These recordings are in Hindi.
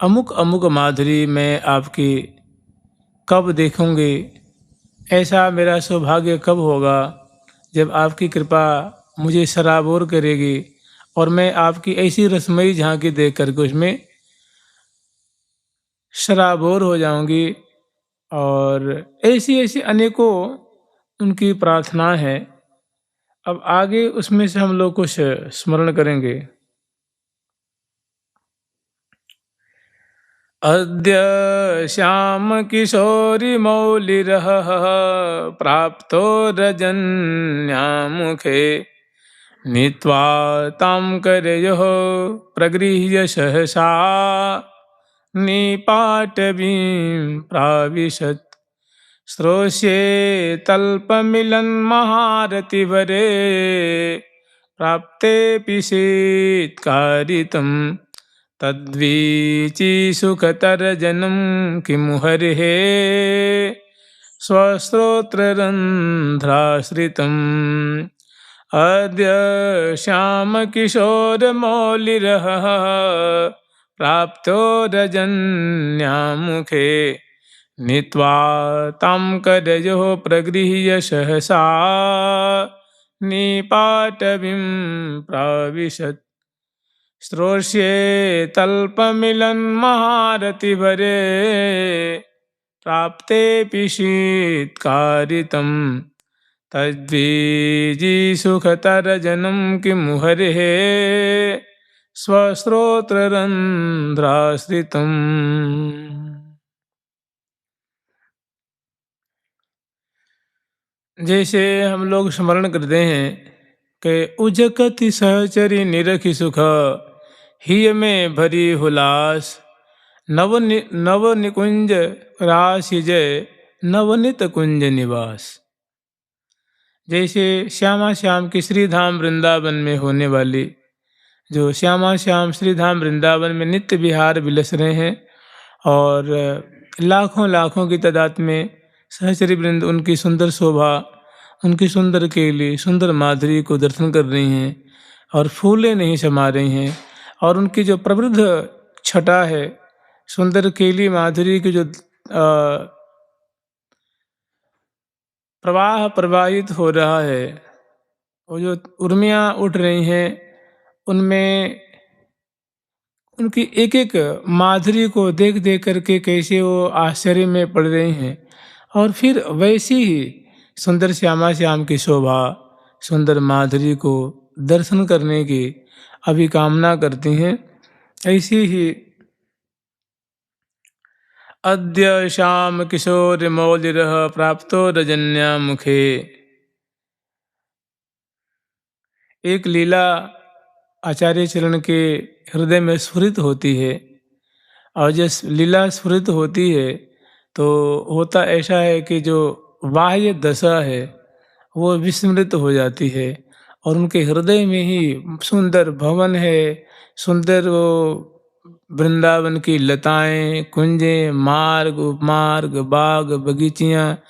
अमुक अमुक माधुरी मैं आपकी कब देखूंगी, ऐसा मेरा सौभाग्य कब होगा जब आपकी कृपा मुझे सराबोर करेगी और मैं आपकी ऐसी रसमयी झांकी देख करके उसमें सराबोर हो जाऊंगी। और ऐसी ऐसी अनेकों उनकी प्रार्थना है। अब आगे उसमें से हम लोग कुछ स्मरण करेंगे। अद्य श्याम किशोरी मौलिरः प्राप्तो रजन्यामुखे नीत्वा तां करयोः प्रगृह्य सहसा निपाटवीं प्राविशत् श्रोष्ये तल्पमिलन्महारतिवरे प्राप्तेऽपि शीत्कारितम् तद्वीची सुखतरजनं किमु हरिः स्वश्रोत्ररन्ध्राश्रितम् अद्य श्यामकिशोरमौलिरः प्राप्तो रजन्यामुखे नीत्वा तां करयोः प्रगृह्य सहसा निपाटवीं प्राविशत् श्रोष्ये तल्पमिलन्महारतिवरे प्राप्तेऽपि शीत्कारितम् तद्वीजिसुखतरजनं किमु हरिः स्वश्रोत्ररन्ध्राश्रितम्। जैसे हम लोग स्मरण करते हैं कि उजकति सहचरी निरखि सुख हिय में भरी हुलास नव निकुंज राशि जय नवनित कुंज निवास। जैसे श्यामा श्याम की श्रीधाम वृंदावन में होने वाली जो श्यामा श्याम श्रीधाम वृंदावन में नित्य विहार विलस रहे हैं और लाखों लाखों की तादाद में सहचरी वृंद उनकी सुंदर शोभा, उनकी सुंदर केली, सुंदर माधुरी को दर्शन कर रही हैं और फूलें नहीं समा रही हैं। और उनकी जो प्रवृद्ध छटा है, सुंदर केली माधुरी की जो प्रवाह प्रवाहित हो रहा है, वो जो उर्मियाँ उठ रही हैं, उनमें उनकी एक एक माधुरी को देख देख करके कैसे वो आश्चर्य में पड़ रही हैं। और फिर वैसी ही सुंदर श्यामा श्याम की शोभा, सुंदर माधुरी को दर्शन करने की अभिकामना करती हैं। ऐसी ही अद्य श्याम किशोर मौलिरः प्राप्तो रजन्यामुखे, एक लीला आचार्य चरण के हृदय में स्फुरित होती है। और जब लीला स्फुरित होती है तो होता ऐसा है कि जो बाह्य दशा है वो विस्मृत हो जाती है और उनके हृदय में ही सुंदर भवन है, सुंदर वो वृंदावन की लताएं, कुंजें, मार्ग उपमार्ग, बाग बगीचियाँ,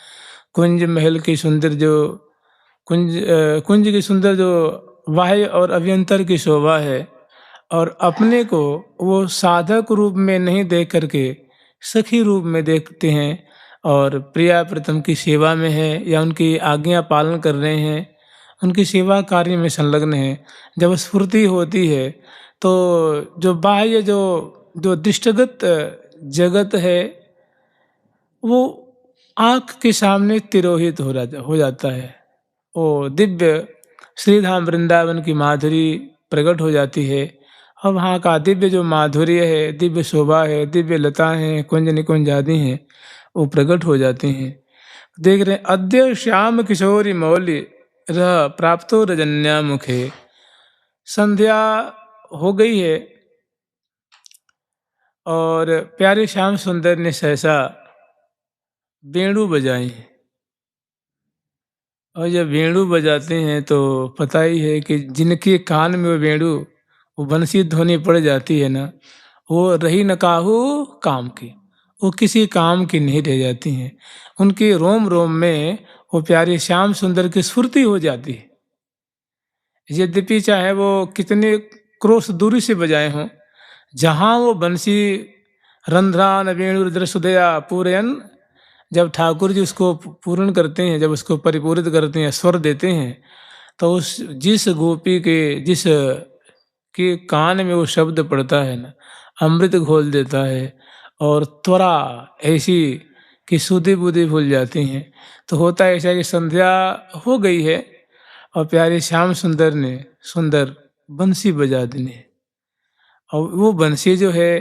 कुंज महल की सुंदर जो कुंज की सुंदर जो बाह्य और अभ्यंतर की शोभा है। और अपने को वो साधक रूप में नहीं देख करके सखी रूप में देखते हैं और प्रिया प्रीतम की सेवा में है या उनकी आज्ञा पालन कर रहे हैं, उनकी सेवा कार्य में संलग्न है। जब स्फूर्ति होती है तो जो बाह्य जो दृष्टिगत जगत है वो आँख के सामने तिरोहित हो जाता है। वो दिव्य श्रीधाम वृंदावन की माधुरी प्रकट हो जाती है और वहाँ का दिव्य जो माधुर्य है, दिव्य शोभा है, दिव्य लता हैं, कुंज निकुंज आदि हैं, वो प्रकट हो जाती हैं। देख रहे हैं अद्य श्याम किशोरी मौली रह प्राप्तो रजन्या मुखे। संध्या हो गई है और प्यारे श्याम सुंदर ने सहसा वेणु बजाई। और जब वेणु बजाते हैं तो पता ही है कि जिनके कान में वो वेणु वो बंसी ध्वनि पड़ जाती है ना, वो रही न काहू काम की, वो किसी काम की नहीं रह जाती हैं। उनके रोम रोम में वो प्यारे श्याम सुंदर की स्फूर्ति हो जाती है। यद्यपि चाहे वो कितने क्रोश दूरी से बजाए हों, जहाँ वो बंसी रंध्रान वेणुरुद्र सुदया पूरयन, जब ठाकुर जी उसको पूर्ण करते हैं, जब उसको परिपूरित करते हैं, स्वर देते हैं, तो उस जिस गोपी के जिस के कान में वो शब्द पड़ता है ना, अमृत घोल देता है और त्वरा ऐसी कि सुधि बुद्धि भूल जाती हैं। तो होता है ऐसा कि संध्या हो गई है और प्यारे श्याम सुंदर ने सुंदर बंसी बजा दी ने, और वो बंसी जो है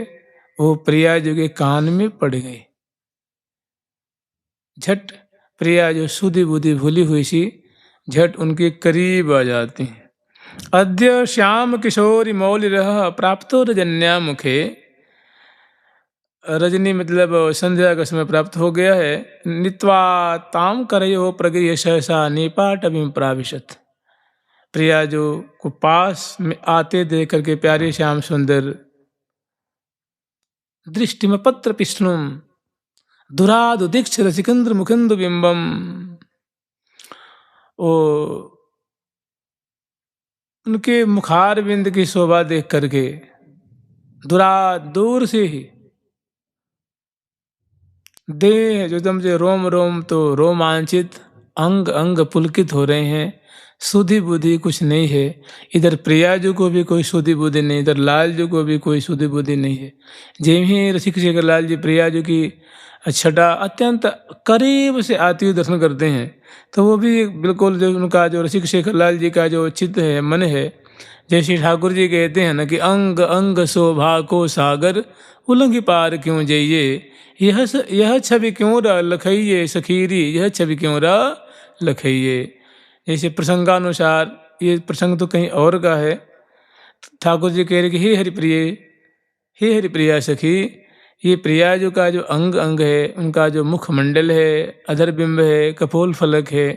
वो प्रिया जी के कान में पड़ गई। झट प्रिया जो सुधि बुद्धि भूली हुई सी झट उनके करीब आ जाती हैं। अद्य श्याम किशोरी मौलि रह प्राप्तो रजन्या मुखे, रजनी मतलब संध्या का समय प्राप्त हो गया है। नित्वा ताम करयो प्रगृह्य सहसा निपाट प्राविशत, प्रिया जो को पास में आते देख करके प्यारे श्याम सुंदर दृष्टि में पत्र पिष्णुम दुरादु दीक्ष रसिकेंद्र मुखेंदु बिंबम, ओ उनके मुखार बिंद की शोभा देख करके दूर से ही देह जो एकदम से रोम रोम तो रोमांचित, अंग अंग पुलकित हो रहे हैं। सुधि बुद्धि कुछ नहीं है, इधर प्रिया जी को भी कोई सुधि बुद्धि नहीं, इधर लाल जी को भी कोई सुधि बुद्धि नहीं है। जब ही रसिक शेखर लाल जी प्रिया जी की छटा अत्यंत करीब से आती हुई दर्शन करते हैं, तो वो भी बिल्कुल जो उनका जो रसिक शेखर लाल जी का जो चित्त है, मन है, जैसे ठाकुर जी कहते हैं ना कि अंग अंग शोभा को सागर उलंघ पार क्यों जाइए, यह छवि क्यों र लखइये सखीरी, यह छवि क्यों र लखइये। जैसे प्रसंगानुसार ये प्रसंग तो कहीं और का है, ठाकुर जी कह रहे कि हे हरिप्रिय, हे हरिप्रिया सखी, ये प्रिया जो का जो अंग अंग है, उनका जो मुखमंडल है, अधर बिंब है, कपोल फलक है,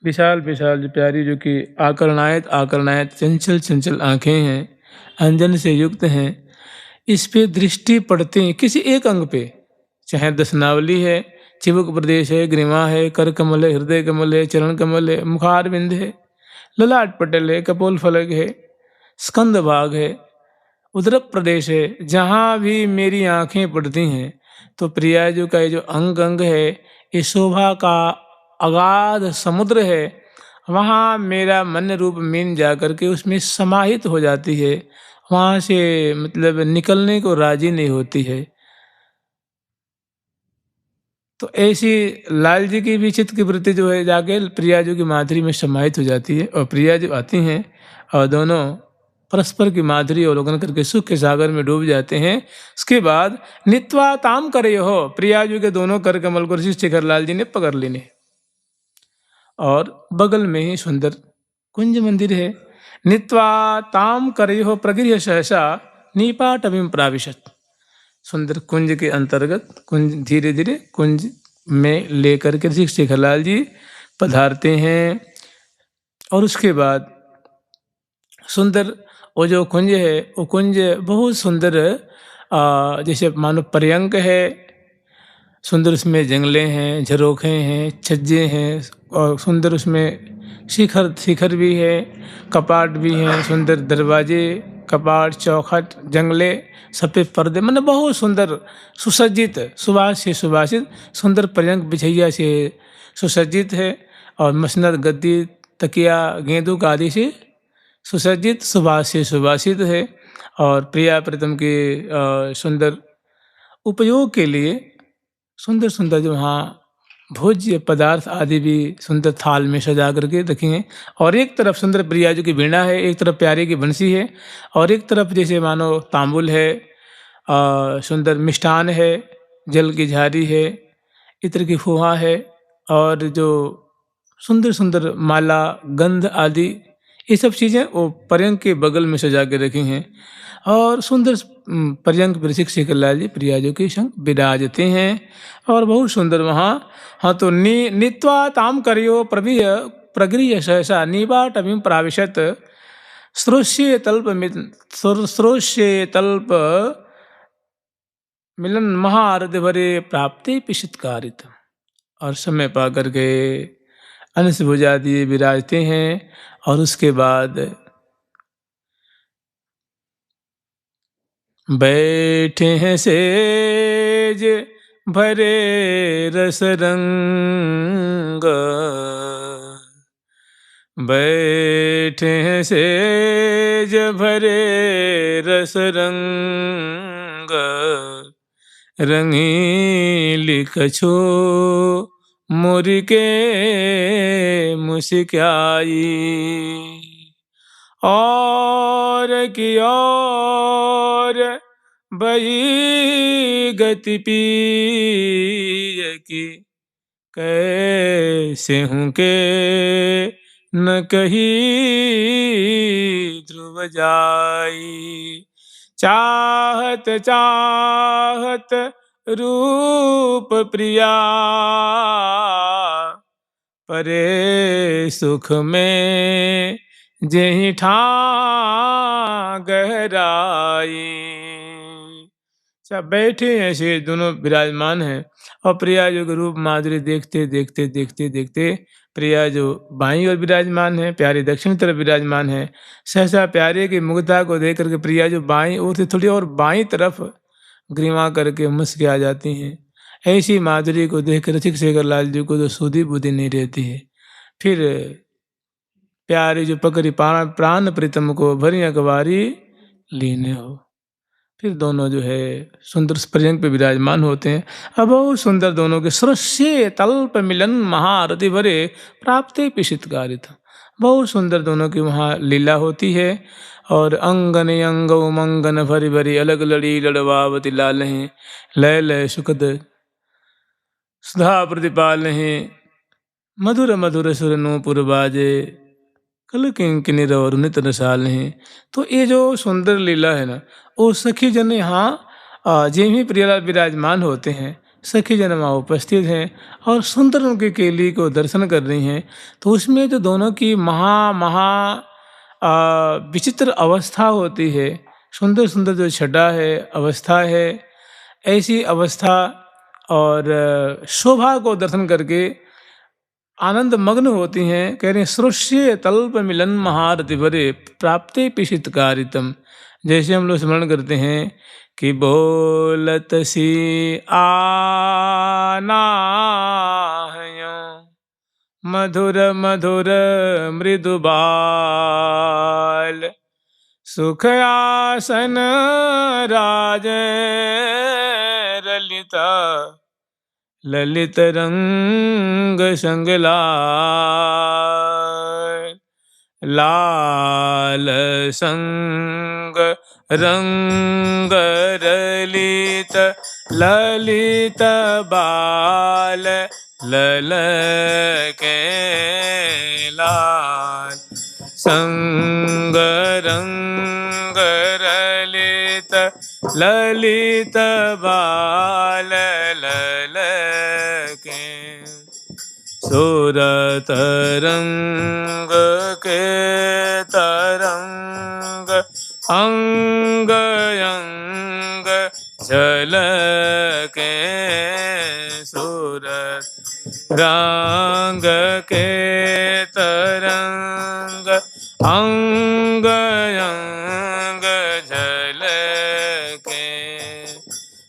विशाल विशाल जो प्यारी जो कि आकर्णायत आकर्णायत चंचल चंचल आंखें हैं, अंजन से युक्त हैं, इस पे दृष्टि पड़ते हैं किसी एक अंग पे, चाहे दसनावली है, चिबुक प्रदेश है, ग्रीवा है, कर कमल है, हृदय कमल है, चरण कमल है, मुखार बिंद है, ललाट पटल है, कपोल फलक है, स्कंद भाग है, उदर प्रदेश है, जहाँ भी मेरी आंखें पड़ती हैं तो प्रिया जी का ये जो अंग अंग है, ये शोभा का अगाध समुद्र है, वहाँ मेरा मन रूप मीन जा करके उसमें समाहित हो जाती है, वहाँ से मतलब निकलने को राजी नहीं होती है। तो ऐसी लाल जी की भी चित्त की वृत्ति जो है जाके प्रिया जी की माधुरी में समाहित हो जाती है, और प्रिया जी आती हैं और दोनों परस्पर की माधुरी अवलोकन करके सुख के सागर में डूब जाते हैं। उसके बाद नित्वा ताम करे हो, प्रिया जी के दोनों कर कमल को शेखर लाल जी ने पकड़ लेने, और बगल में ही सुंदर कुंज मंदिर है। नित्वा ताम करे हो प्रगृह्य सहसा निपाटमिं प्राविशत, सुंदर कुंज के अंतर्गत कुंज धीरे धीरे कुंज में लेकर के शेखरलाल जी पधारते हैं। और उसके बाद सुंदर वो जो कुंज है, वो कुंज बहुत सुंदर, जैसे मानो पर्यंक है, सुंदर उसमें जंगले हैं, झरोखे हैं, छज्जे हैं, और सुंदर उसमें शिखर भी है, कपाट भी हैं, सुंदर दरवाजे, कपाट, चौखट, जंगले, सफ़ेद पर्दे, मतलब बहुत सुंदर सुसज्जित, सुबास से सुबासित सुंदर पर्यंक बिछैया से सुसज्जित है, और मसनद गद्दी तकिया गेंदुक आदि से सुसज्जित सुबास से सुबासित है। और प्रिया प्रीतम के सुंदर उपयोग के लिए सुंदर सुंदर जो वहाँ भोज्य पदार्थ आदि भी सुंदर थाल में सजा करके रखेंगे, और एक तरफ सुंदर प्रिया जी की वीणा है, एक तरफ प्यारे की बंसी है, और एक तरफ जैसे मानो तांबुल है, सुंदर मिष्ठान है, जल की झारी है, इत्र की फुहा है, और जो सुंदर सुंदर माला गंध आदि ये सब चीज़ें वो पर्यंक के बगल में सजा के रखी हैं। और सुंदर पर्यंक पर शेखर लाल जी प्रिया जी के संग विराजते हैं, और बहुत सुंदर वहाँ। हाँ, तो नित्वा ताम करियो प्रगृह्य सहसा निबाटमिं प्राविशत श्रोष्ये तल्प मिलन महारथ भरे प्राप्ति पिशितकारित, और समय पा करके अंश भुजा दिए विराजते हैं। और उसके बाद बैठे हैं सेज भरे रस रंग, बैठे हैं सेज भरे रस रंग, रंगीली कछो मुरी के मुस्काई, और की और बही गति पीय की, कैसे हूँ के न कही ध्रुव जाई। चाहत चाहत रूप प्रिया, परे सुख में जेहि ठां गहराई। सब बैठे ऐसे दोनों विराजमान हैं, और प्रिया जो रूप माधुरी देखते देखते देखते देखते प्रिया जो बाईं ओर विराजमान है, प्यारे दक्षिण तरफ विराजमान है। सहसा प्यारे की मुग्धता को देख करके प्रिया जो बाईं ओर से थोड़ी और बाईं तरफ ग्रीवा करके मुस्की आ जाती हैं। ऐसी माधुरी को देख रसिक शेखर लाल जी को तो सुधी बुद्धि नहीं रहती है। फिर प्यारी जो पकड़ी प्राण प्रीतम को भरी अखबारी लीने हो, फिर दोनों जो है सुंदर पर्यंक पे विराजमान होते हैं। अब बहुत सुंदर दोनों के सृष्य तल्प मिलन महारथी भरे प्राप्ते पिशितकारित, बहुत सुंदर दोनों की वहाँ लीला होती है। और अंगन अंग उमंगन भरी भरी अलग लड़ी लड़वावती लाल हैं, लय लय सुखद सुधा प्रतिपाल हैं, मधुर मधुर सुर नूपुर बाजे, कल किंकिनी और नित रसाल हैं। तो ये जो सुंदर लीला है ना, वो सखी जन यहाँ जिन भी प्रियलाल विराजमान होते हैं, सखी जन वहाँ उपस्थित हैं और सुंदर उनके केली को दर्शन कर रही हैं। तो उसमें जो दोनों की महा विचित्र अवस्था होती है, सुंदर सुंदर जो छटा है अवस्था है, ऐसी अवस्था और शोभा को दर्शन करके आनंद मग्न होती हैं। कह रहे हैं सृष्य तल्प मिलन महारथी भरे प्राप्ते पिशितकारितम। जैसे हम लोग स्मरण करते हैं कि बोलत सी आना मधुर मधुर मृदु बाल, सुख आसन राज ललिता, ललित रंग संगला, लाल संग रंग ललित, ललित बाल ललके लाल, संग रंग ललित, ललित बाल ललके, सुरत रंग के तरंग अंग अंग झलके, सूरत रंग के तरंग अंग अंग झलके,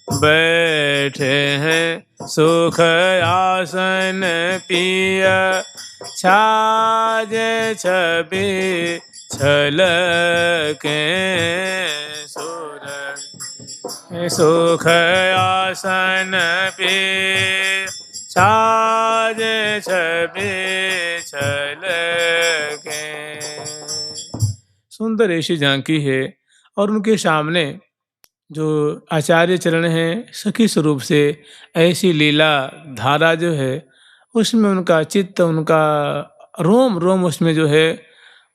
बैठे हैं सुख आसन पिया, छाज छवि छलके, सुख आसन पे छाज छवि छलके। सुंदर ऐसी झांकी है। और उनके सामने जो आचार्य चरण हैं सखी स्वरूप से ऐसी लीला धारा जो है उसमें उनका चित्त, उनका रोम रोम उसमें जो है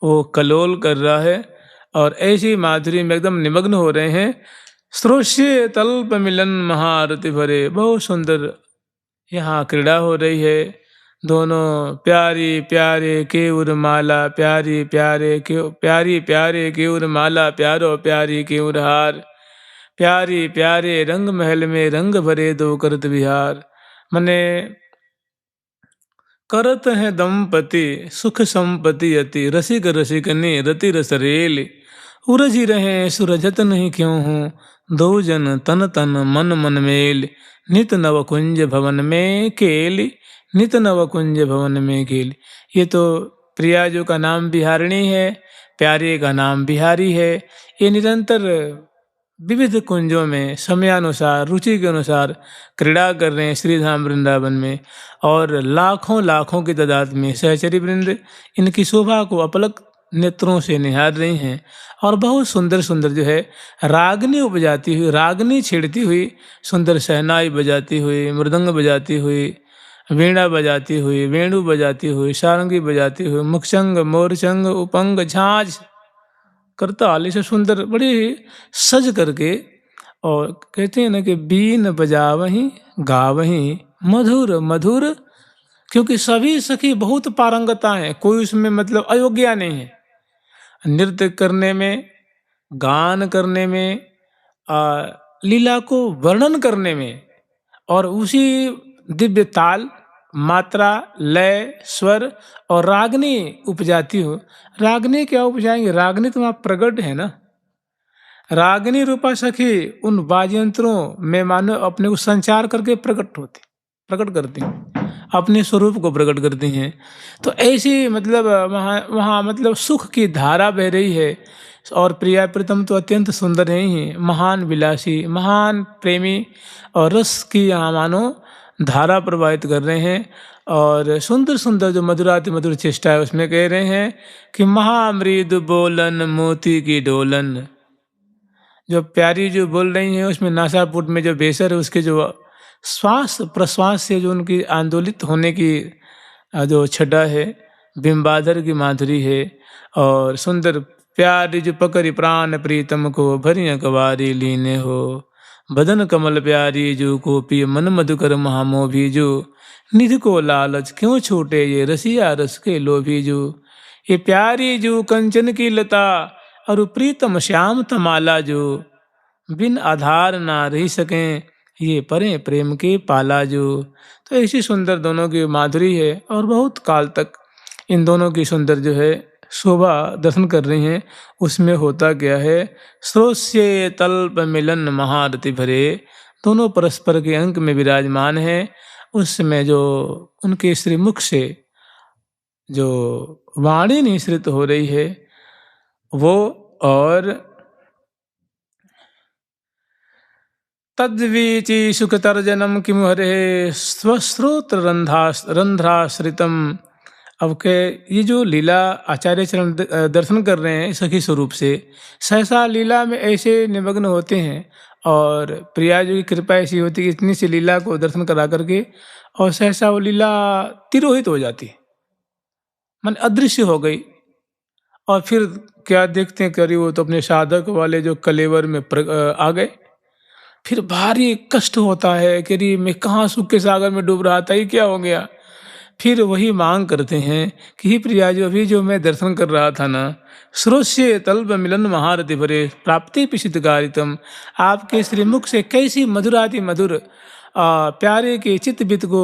वो कलोल कर रहा है और ऐसी माधुरी में एकदम निमग्न हो रहे हैं। सृष्य तल्प मिलन महारथी भरे, बहुत सुंदर यहाँ क्रीड़ा हो रही है। दोनों प्यारी प्यारे केउर माला, प्यारी प्यारे के प्यारी प्यारे केउर माला, प्यारो प्यारी केउर हार, प्यारी प्यारे रंग महल में रंग भरे दो करत विहार। मने करत हैं दंपति सुख संपति अति, रसिक रसिकनी रति रस रेल, उरझी रहे सुरजत नहीं क्यों हूँ दो जन तन तन मन मन मेल, नित नव कुंज भवन में केल, नित नव कुंज भवन में केल। ये तो प्रिया जो का नाम बिहारिणी है, प्यारे का नाम बिहारी है। ये निरंतर विविध कुंजों में समयानुसार रुचि के अनुसार क्रीड़ा कर रहे हैं श्रीधाम वृंदावन में, और लाखों लाखों की तादाद में सहचरी वृंद इनकी शोभा को अपलक नेत्रों से निहार रही हैं। और बहुत सुंदर सुंदर जो है रागनी उपजाती हुई, रागनी छेड़ती हुई, सुंदर शहनाई बजाती हुई, मृदंग बजाती हुई, वीणा बजाती हुई, वेणु बजाती हुई, सारंगी बजाती हुई, मुखचंग, मोरचंग, उपंग, झांझ, करताल, इसे सुंदर बड़ी सज करके, और कहते हैं ना कि बीन बजावहीं गावहीं मधुर मधुर, क्योंकि सभी सखी बहुत पारंगता हैं, कोई उसमें मतलब अयोग्य नहीं है। नृत्य करने में, गान करने में, लीला को वर्णन करने में, और उसी दिव्य ताल, मात्रा, लय, स्वर और रागनी उपजाती हो। रागनी क्या उपजाएंगे? रागनी तो वहाँ प्रगट है ना। रागनी रूपा सखी उन वाद्ययंत्रों में मानो अपने को संचार करके प्रकट करती हैं, अपने स्वरूप को प्रकट करती हैं। तो ऐसी मतलब वहाँ मतलब सुख की धारा बह रही है। और प्रिया प्रीतम तो अत्यंत सुंदर है ही, महान विलासी, महान प्रेमी, और रस की यहाँ मानो धारा प्रवाहित कर रहे हैं। और सुंदर सुंदर जो मधुराति मधुर चेष्टा है उसमें कह रहे हैं कि महामृदु बोलन मोती की डोलन। जो प्यारी जो बोल रही हैं उसमें नासापुट में जो बेसर है, उसके जो श्वास प्रश्वास से जो उनकी आंदोलित होने की जो छटा है, बिंबाधर की माधुरी है। और सुंदर प्यारी जो पकड़ी प्राण प्रीतम को, भरी कवारी लीने हो, बदन कमल प्यारी जो को पिय मन मधुकर महामोभी जो, निधि को लालच क्यों छूटे ये रसिया रस के लोभी जो। ये प्यारी जो कंचन की लता और प्रीतम श्याम तमाला जो, बिन आधार ना रह सकें ये परे प्रेम के पाला जो। तो ऐसी सुंदर दोनों की माधुरी है, और बहुत काल तक इन दोनों की सुंदर जो है शोभा दर्शन कर रही हैं। उसमें होता क्या है, स्रोस्य तल्प मिलन महारति भरे, दोनों परस्पर के अंक में विराजमान हैं। उस समय जो उनके श्रीमुख से जो वाणी निःसृत हो रही है वो, और तद्वीची सुखतर्जनम किमु हरे स्वश्रोत्र रंध्राश्रितम। अब के ये जो लीला आचार्य चरण दर्शन कर रहे हैं सखी स्वरूप से, सहसा लीला में ऐसे निमग्न होते हैं, और प्रिया जी की कृपा ऐसी होती है कि इतनी सी लीला को दर्शन करा करके और सहसा वो लीला तिरोहित हो जाती है, मन अदृश्य हो गई। और फिर क्या देखते हैं, करी वो तो अपने साधक वाले जो कलेवर में आ गए। फिर भारी कष्ट होता है कि मैं कहाँ सुख के सागर में डूब रहा था, ये क्या हो गया। फिर वही मांग करते हैं कि ही प्रिया जो अभी जो मैं दर्शन कर रहा था ना, श्रोष्य तल्प मिलन महारति भरे प्राप्ति पिशितकारितम, आपके श्रीमुख से कैसी मधुराति मधुर प्यारे के चित्त बित को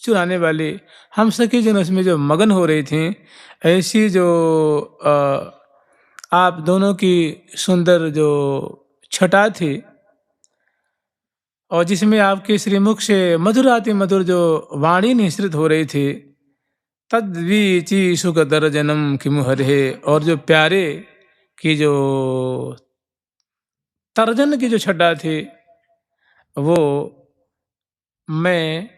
चुराने वाले हम सखी जन उसमें जो मगन हो रही थी, ऐसी जो आप दोनों की सुंदर जो छटा थी, और जिसमें आपके श्रीमुख से मधुराति मधुर जो वाणी निःसृत हो रही थी, तद्वीची सुख दर्जनम किमु हरे, और जो प्यारे की जो तर्जन की जो छटा थी वो मैं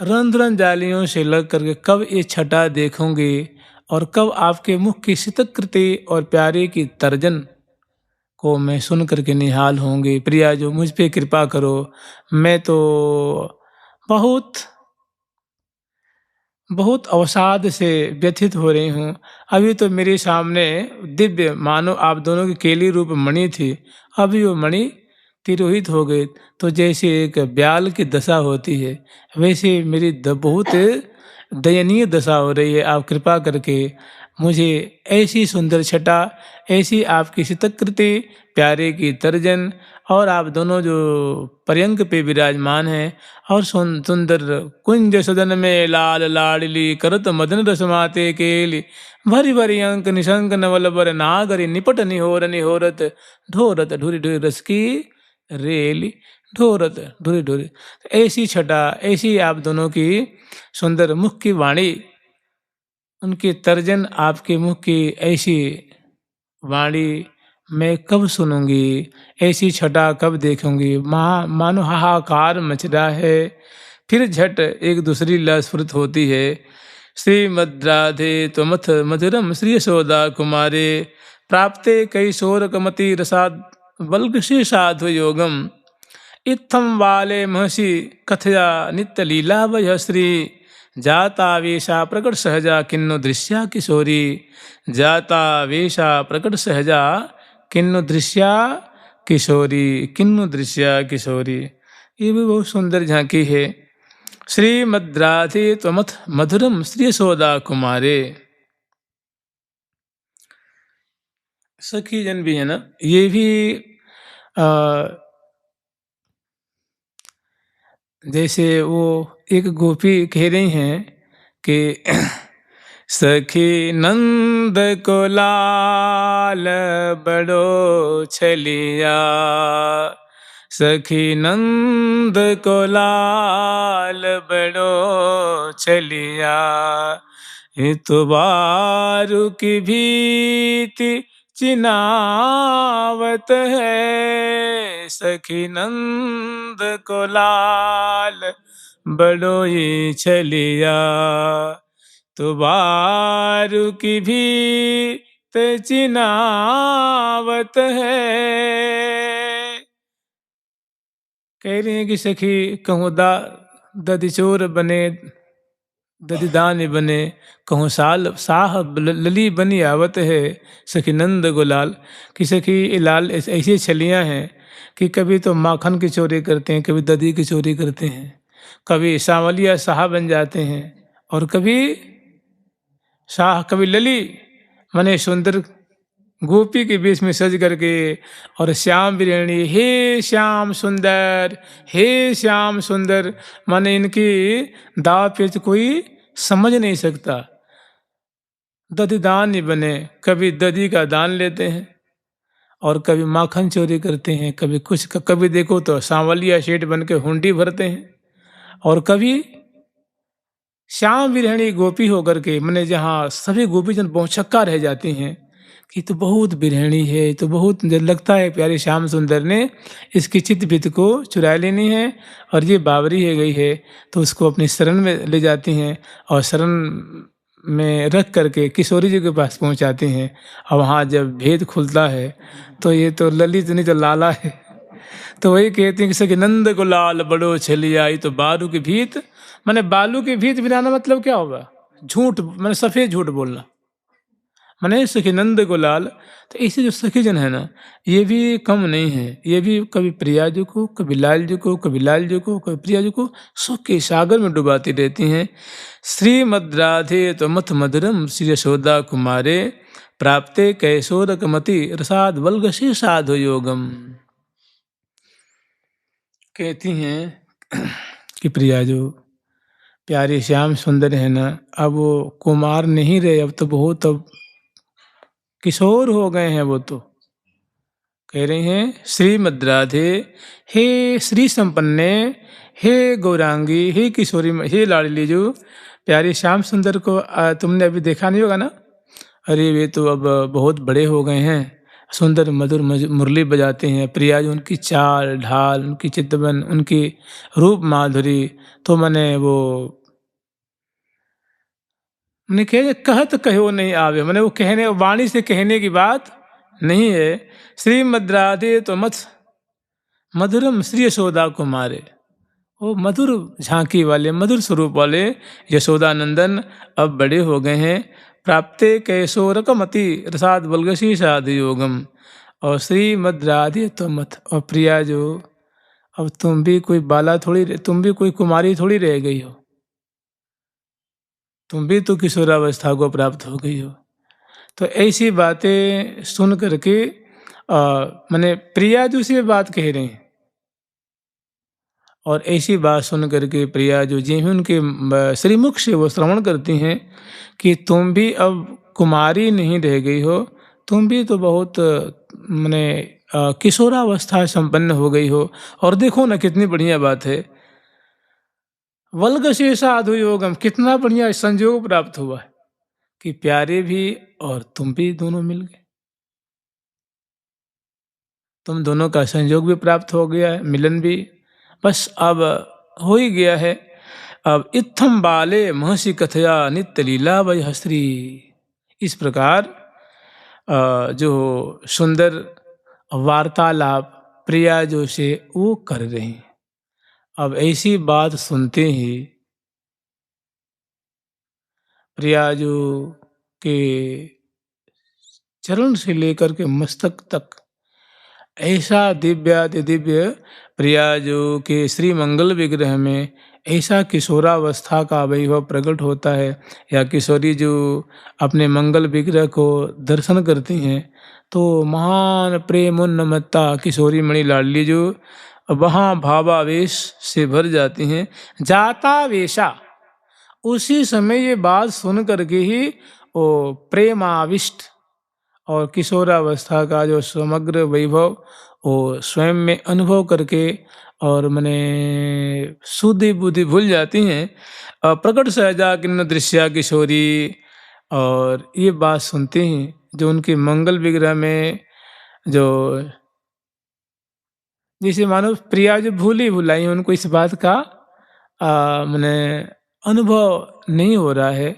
रंध्रन जालियों से लग करके कब ये छटा देखूंगी, और कब आपके मुख की शीतकृति और प्यारे की तर्जन को मैं सुन करके निहाल होंगी। प्रिया जो मुझ पे कृपा करो, मैं तो बहुत अवसाद से व्यथित हो रही हूँ। अभी तो मेरे सामने दिव्य मानो आप दोनों की केली रूप मणि थी, अभी वो मणि तिरोहित हो गई। तो जैसे एक ब्याल की दशा होती है, वैसे मेरी बहुत दयनीय दशा हो रही है। आप कृपा करके मुझे ऐसी सुंदर छटा, ऐसी आपकी शीतकृति, प्यारे की तर्जन, और आप दोनों जो पर्यंक पे विराजमान हैं, और सुंदर कुंज सदन में लाल लाडली करत मदन रसमाते केली, भरी भरी अंक निशंक नवल बर नागरी निपट निहोर निहोरत, ढोरत ढूरी ढूरी रस की रेली, ढोरत ढूरी ढूरी। ऐसी छटा, ऐसी आप दोनों की सुंदर मुख की वाणी, उनकी तर्जन, आपके मुख की ऐसी वाणी मैं कब सुनूंगी, ऐसी छटा कब देखूंगी। मानो हाहाकार मच रहा है। फिर झट एक दूसरी लीला स्फुरित होती है। श्रीमद् राधे त्वमथ मधुरम श्री यशोदा कुमारे, प्राप्ते कैशोर कमति रसाद बल्कि साधु योगम, इत्थम वाले महर्षि कथया नित्य लीला वह श्री, जाता वेशा प्रकट सहजा किन्नु दृश्या किशोरी, जाता वेशा प्रकट सहजा किन्नु दृश्या किशोरी, किन्नु दृश्या किशोरी। ये भी बहुत सुंदर झांकी है। श्रीमद् राधे त्वमथ मधुरम श्री यशोदा कुमारे। सखी जन भी है ना, ये भी जैसे वो एक गोपी कह रही हैं कि सखी नंद को लाल बड़ो छलिया, सखी नंद को लाल बड़ो छलिया, इतबारु की भीति चिनावत है, सखी नंद को लाल बड़ोई छलिया, तो बारू की भीत चिनावत है। कह रही है कि सखी कहूँ ददिचोर बने, ददिदान बने, कहूँ साह लली बनी आवत है, सखी नंद गुलाल, कि सखी लाल ऐसी छलियाँ हैं कि कभी तो माखन की चोरी करते हैं, कभी दधी की चोरी करते हैं, कभी सांवलिया शाह बन जाते हैं, और कभी शाह, कभी लली मने सुंदर गोपी के बीच में सज करके, और श्याम बिरहणी, हे श्याम सुंदर, हे श्याम सुंदर, माने इनकी दाव पेच कोई समझ नहीं सकता। दधी दान नहीं बने, कभी दधी का दान लेते हैं, और कभी माखन चोरी करते हैं, कभी कुछ, कभी देखो तो सांवलिया सेठ बन के हुंडी भरते हैं, और कभी श्याम विरहणी गोपी होकर के, मैंने जहाँ सभी गोपीजन बहुचक्का रह जाती हैं कि तो बहुत बिरहणी है, तो बहुत लगता है प्यारे श्याम सुंदर ने इसकी चित भित को चुरा लेनी है, और ये बावरी है गई है, तो उसको अपनी शरण में ले जाती हैं, और शरण में रख करके किशोरी जी के पास पहुंचाती हैं। और वहाँ जब भेद खुलता है तो ये तो ललित नहीं तो लाला है। तो वही कहते हैं कि सखी नंद को लाल बड़ो छलिया, तो बालू की भीत, मैंने बालू की भीत गिराना मतलब क्या होगा? झूठ, मैंने सफेद झूठ बोलना, मैंने सखी नंद को लाल। तो ऐसे जो सखी जन है ना, ये भी कम नहीं है, ये भी कभी प्रिया जी को, कभी लाल जी को, कभी लाल जी को, कभी प्रिया जी को सुख के सागर में डुबाती रहती हैं। श्रीमद् राधे त्वमथ मधुरम श्री यशोदा कुमारे, प्राप्ते कैशोरक मति रसाद वल्गसी साधु योगम। कहती हैं कि प्रिया जो प्यारे श्याम सुंदर है ना, अब वो कुमार नहीं रहे, अब तो बहुत, अब किशोर हो गए हैं वो। तो कह रही हैं श्रीमद् राधे, हे श्री संपन्ने, हे गौरांगी, हे किशोरी, हे लाडली, जो प्यारे श्याम सुंदर को तुमने अभी देखा नहीं होगा ना, अरे वे तो अब बहुत बड़े हो गए हैं, सुंदर मधुर मुरली बजाते हैं। प्रिया जी, उनकी चाल ढाल, उनकी चितवन, उनकी रूप माधुरी, तो मैंने वो मैंने कहत कहो नहीं आवे, मैंने वो कहने, वाणी से कहने की बात नहीं है। श्रीमद् राधे तो मथ मधुरम श्री यशोदा कुमारे, वो मधुर झांकी वाले, मधुर स्वरूप वाले यशोदा नंदन अब बड़े हो गए हैं। प्राप्ते कैशोरक मति रसाद बलगसी साध योगम, और श्रीमद् राधे तो मथ, और प्रिया जो अब तुम भी कोई बाला थोड़ी, तुम भी कोई कुमारी थोड़ी रह गई हो, तुम भी तो किशोरावस्था को प्राप्त हो गई हो। तो ऐसी बातें सुन करके मैंने प्रिया जी से बात कह रहे हैं, और ऐसी बात सुन करके प्रिया जो जी उनके श्रीमुख से वो श्रवण करती हैं कि तुम भी अब कुमारी नहीं रह गई हो, तुम भी तो बहुत मैंने किशोरावस्था संपन्न हो गई हो। और देखो ना कितनी बढ़िया बात है, वल्ग से साधु योगम, कितना बढ़िया संयोग प्राप्त हुआ है कि प्यारे भी और तुम भी दोनों मिल गए, तुम दोनों का संयोग भी प्राप्त हो गया है, मिलन भी बस अब हो ही गया है। अब इत्थम बाले महर्षि कथया नित्य लीला वै हस्त्री, इस प्रकार जो सुंदर वार्तालाप प्रिया जो से वो कर रहे हैं। अब ऐसी बात सुनते ही प्रिया जो के चरण से लेकर के मस्तक तक ऐसा दिव्याति दिव्य प्रिया जो के श्री मंगल विग्रह में ऐसा किशोरावस्था का वैभव प्रकट होता है, या किशोरी जो अपने मंगल विग्रह को दर्शन करती हैं तो महान प्रेमोन्नमत्ता किशोरी मणि लाडली जो वहाँ भावावेश से भर जाती हैं। जाता वेशा, उसी समय ये बात सुन करके ही वो प्रेमाविष्ट और किशोरावस्था का जो समग्र वैभव वो स्वयं में अनुभव करके और मैंने सुधि बुद्धि भूल जाती हैं। प्रकट सहजा किन्न दृश्या किशोरी, और ये बात सुनते हैं जो उनके मंगल विग्रह में जो जैसे मानो प्रिया जो भूली भुलाई, उनको इस बात का मैंने अनुभव नहीं हो रहा है।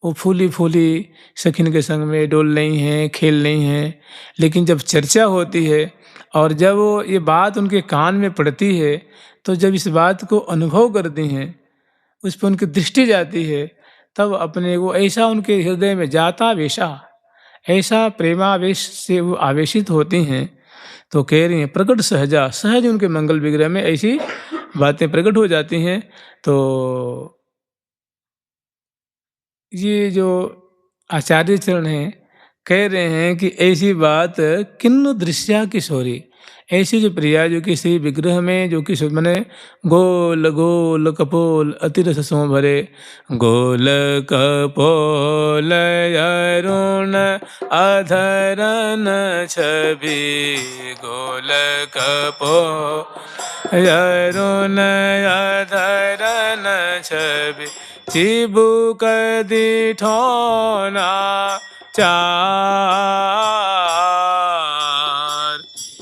वो फूली फूली सखिन के संग में डोल रही हैं, खेल रही हैं, लेकिन जब चर्चा होती है और जब वो ये बात उनके कान में पड़ती है, तो जब इस बात को अनुभव करती हैं, उस पर उनकी दृष्टि जाती है, तब अपने वो ऐसा उनके हृदय में जाता वेशा, ऐसा प्रेमावेश से वो आवेशित होती हैं। तो कह रही हैं प्रकट सहजा, सहज उनके मंगल विग्रह में ऐसी बातें प्रकट हो जाती हैं। तो ये जो आचार्य चरण हैं कह रहे हैं कि ऐसी बात किन्नु दृश्या किशोरी, ऐसी जो प्रिया जो किसी विग्रह में जो किशोर मैंने गोल गोल कपोल अतिरस सो भरे, गोल कपोल अरुण अधरन छवि, गोल कपोल अरुण अधरन छवि, चिबुक दिठौना चार,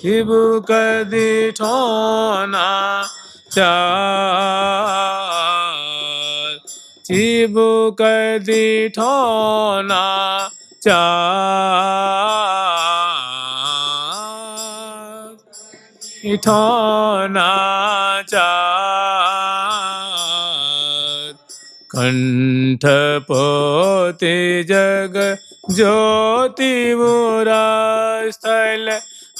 चिबुक दिठौना चार, चिबुक दिठौना चार, दिठौना चार, कंठ पोते जग ज्योति मुरा स्थल,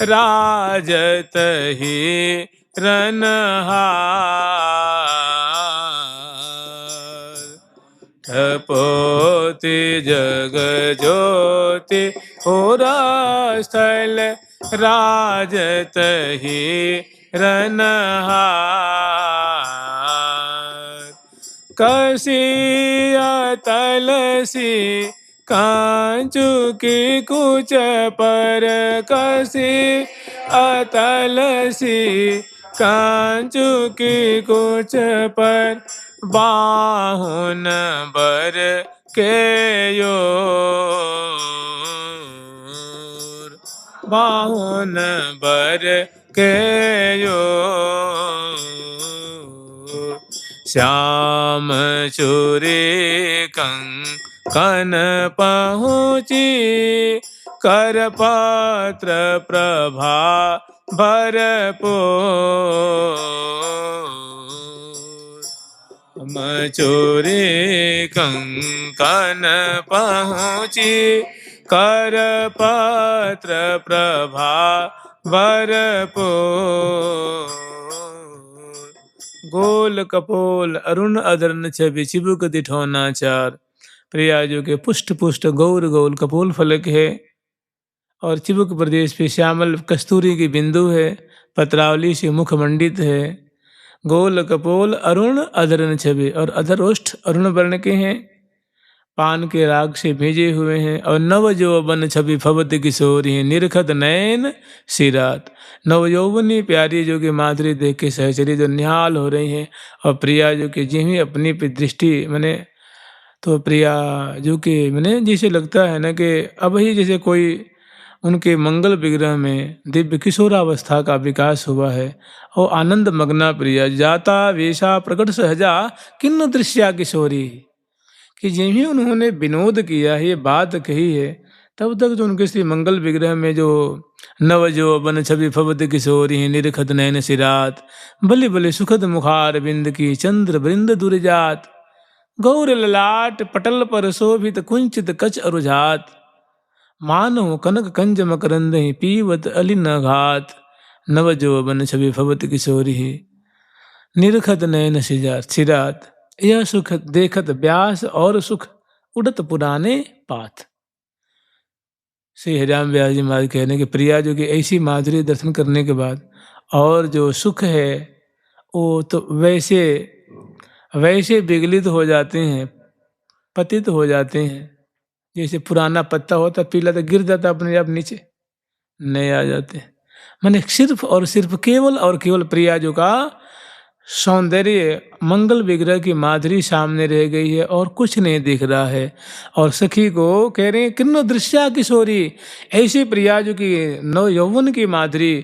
राजत ही रनहार, ठपोते जग ज्योति मुरा स्थल, राजत ही रनहार, कसी अतलसी कांचू की कुच पर, कसी अतलसी कांचू की कुच पर, बाहुन बर के योर, बाहुन बर के योर, श्याम चूरे कंकन पहुँची, कर पात्र प्रभा भरपूर, मचूरे कंकन पहुँची, कर पात्र प्रभा भरपूर, गोल कपोल अरुण अधरन छवि, चिबुक दिठौना चार, प्रिया जो के पुष्ट पुष्ट गौर गौल कपोल फलक है, और चिबुक प्रदेश पे श्यामल कस्तूरी की बिंदु है, पत्रावली से मुख मंडित है, गोल कपोल अरुण अधरन छवि, और अधरोष्ठ अरुण वर्ण के हैं, पान के राग से भेजे हुए हैं, और नव यौवन छवि फवत किशोरी हैं, निरखत नयन सिरात। नव यौवनी प्यारी जो कि माधुरी देख के सहचरी जो निहाल हो रही हैं, और प्रिया जो कि जिन्हें अपनी दृष्टि मैंने तो प्रिया जो कि मैंने जैसे लगता है ना कि अब ही जैसे कोई उनके मंगल विग्रह में दिव्य किशोरावस्था का विकास हुआ है, और आनंद मग्ना प्रिया जाता वेशा प्रकट सहजा किन्न दृश्या किशोरी, कि जिन्हें उन्होंने विनोद किया है, ये बात कही है, तब तक जो उनके श्री मंगल विग्रह में जो नव जो बन छवि फवत किशोरी निरखत नयन सिरात, बलि बलि सुखद मुखार बिंद की चंद्र वृंद दुर्जात, गौर ललाट पटल पर शोभित कुंचित कच अरुझात, मानव कनक कंज मकरंद पीवत अलिन घात, नव जो बन छवि फवत किशोरी निरखत नयन सिरात, यह सुख देखत व्यास और सुख उड़त पुराने पाथ। श्री हरिराम व्यास जी महाराज कहने के प्रिया जो कि ऐसी माधुरी दर्शन करने के बाद और जो सुख है वो तो वैसे वैसे विगलित हो जाते हैं, पतित हो जाते हैं, जैसे पुराना पत्ता होता पीला तो गिर जाता अपने आप नीचे, नए आ जाते हैं। मैंने सिर्फ और सिर्फ केवल और केवल प्रिया जो का सौंदर्य मंगल विग्रह की माधुरी सामने रह गई है और कुछ नहीं दिख रहा है। और सखी को कह रहे हैं किन्नो दृश्या किशोरी, ऐसी प्रिया जो कि नव यौवन की माधुरी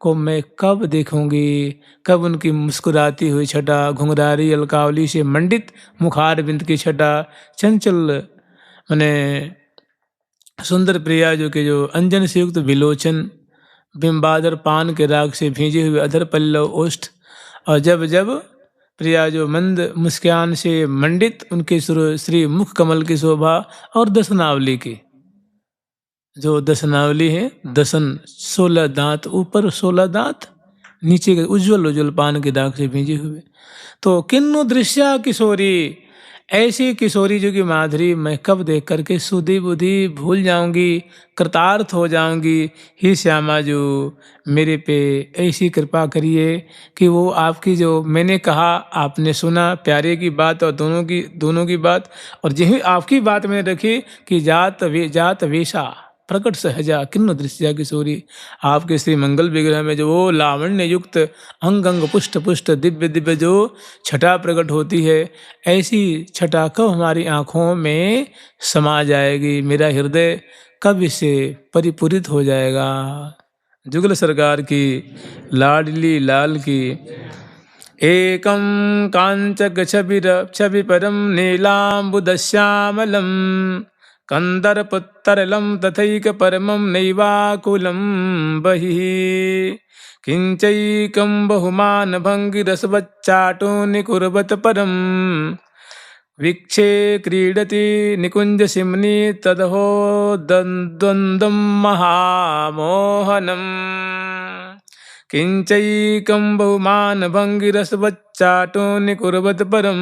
को मैं कब देखूंगी, कब उनकी मुस्कुराती हुई छटा, घुंघरारी अलकावली से मंडित मुखार बिंद की छटा, चंचल मैंने सुंदर प्रिया जो कि जो अंजन से युक्त विलोचन, बिंबादर पान के राग से भींजे हुए अधर पल्लव ओष्ठ, और जब जब प्रिया जो मंद मुस्कान से मंडित उनके श्री मुख कमल की शोभा, और दसनावली की जो दसनावली है, दसन 16 दांत ऊपर 16 दांत नीचे के उज्जवल उज्जवल पान के दाग से भींजे हुए, तो किन्नु दृश्या किशोरी, ऐसी किशोरी जो की माधुरी मैं कब देख करके सुधि बुद्धि भूल जाऊंगी, कृतार्थ हो जाऊंगी। ही श्यामा जो मेरे पे ऐसी कृपा करिए कि वो आपकी जो मैंने कहा आपने सुना प्यारे की बात और दोनों की बात, और यही आपकी बात मैंने रखी कि जात वेशा प्रकट सहजा किन्न दृश्या किशोरी, आपके श्री मंगल विग्रह में जो वो लावण्य युक्त अंग अंग पुष्ट पुष्ट दिव्य दिव्य जो छटा प्रकट होती है, ऐसी छटा कब हमारी आँखों में समा जाएगी, मेरा हृदय कब इससे परिपूरित हो जाएगा। जुगल सरकार की लाडली लाल की। एकं कांचक छवि परम नीलाम्बुदश्यामलं, कंदरपुत्तरलं तथैक परमं नैवाकुलं बहिः, किंचैकं बहुमान भंगिरसवच्चाटो निकुर्वत परम, वीक्षे क्रीडति निकुंज सिमनी तदहो द्वंद्वं महामोहनम्, किंचैकं बहुमान भंगिरसवच्चाटो निकुर्वत परम,